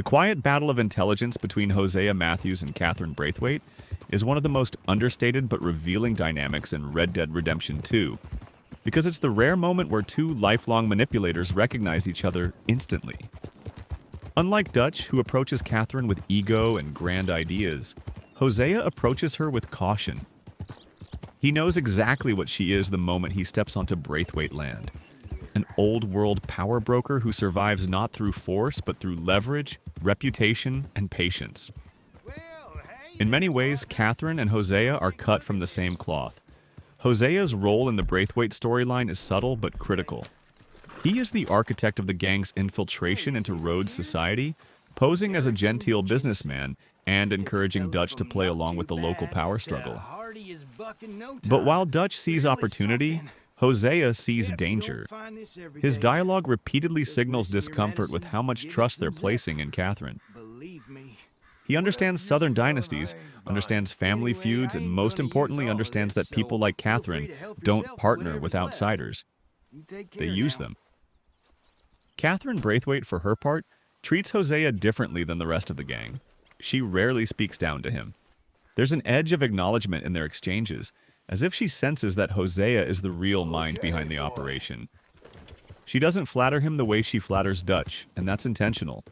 quiet battle of intelligence between Hosea Matthews and Catherine Braithwaite is one of the most understated but revealing dynamics in Red Dead Redemption 2, because it's the rare moment where two lifelong manipulators recognize each other instantly. Unlike Dutch, who approaches Catherine with ego and grand ideas, Hosea approaches her with caution. He knows exactly what she is the moment he steps onto Braithwaite land. An old-world power broker who survives not through force but through leverage, reputation, and patience. In many ways, Catherine and Hosea are cut from the same cloth. Hosea's role in the Braithwaite storyline is subtle but critical. He is the architect of the gang's infiltration into Rhodes society, posing as a genteel businessman and encouraging Dutch to play along with the local power struggle. But while Dutch sees opportunity, Hosea sees danger. His dialogue repeatedly signals discomfort with how much trust they're placing in Catherine. He understands Southern dynasties, understands family feuds, and most importantly understands that people like Catherine don't partner with outsiders. They use them. Catherine Braithwaite, for her part, treats Hosea differently than the rest of the gang. She rarely speaks down to him. There's an edge of acknowledgement in their exchanges, as if she senses that Hosea is the real mind behind the operation. She doesn't flatter him the way she flatters Dutch, and that's intentional.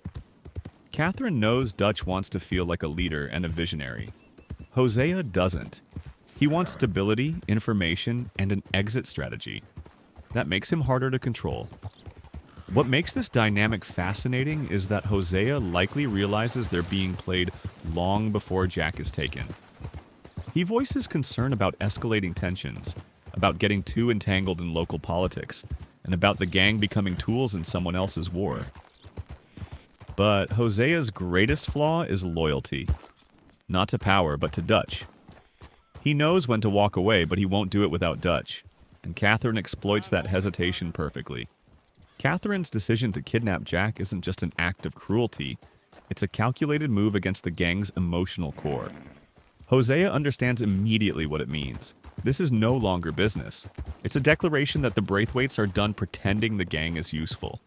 Catherine knows Dutch wants to feel like a leader and a visionary. Hosea doesn't. He wants stability, information, and an exit strategy. That makes him harder to control. What makes this dynamic fascinating is that Hosea likely realizes they're being played long before Jack is taken. He voices concern about escalating tensions, about getting too entangled in local politics, and about the gang becoming tools in someone else's war. But Hosea's greatest flaw is loyalty. Not to power, but to Dutch. He knows when to walk away, but he won't do it without Dutch, and Catherine exploits that hesitation perfectly. Catherine's decision to kidnap Jack isn't just an act of cruelty, it's a calculated move against the gang's emotional core. Hosea understands immediately what it means. This is no longer business. It's a declaration that the Braithwaites are done pretending the gang is useful.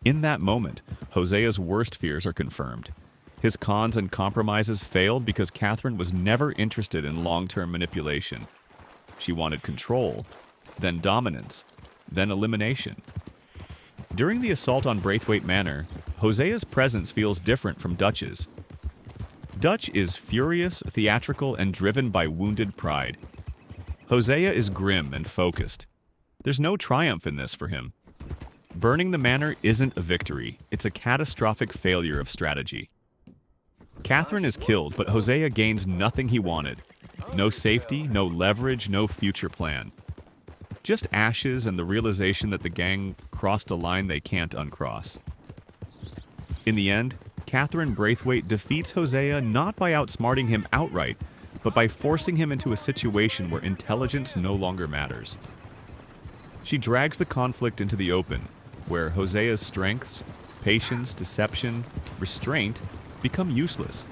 In that moment, Hosea's worst fears are confirmed. His cons and compromises failed because Catherine was never interested in long-term manipulation. She wanted control, then dominance, then elimination. During the assault on Braithwaite Manor, Hosea's presence feels different from Dutch's. Dutch is furious, theatrical, and driven by wounded pride. Hosea is grim and focused. There's no triumph in this for him. Burning the manor isn't a victory, it's a catastrophic failure of strategy. Catherine is killed, but Hosea gains nothing he wanted. No safety, no leverage, no future plan. Just ashes and the realization that the gang crossed a line they can't uncross. In the end, Catherine Braithwaite defeats Hosea not by outsmarting him outright, but by forcing him into a situation where intelligence no longer matters. She drags the conflict into the open, where Hosea's strengths, patience, deception, restraint become useless.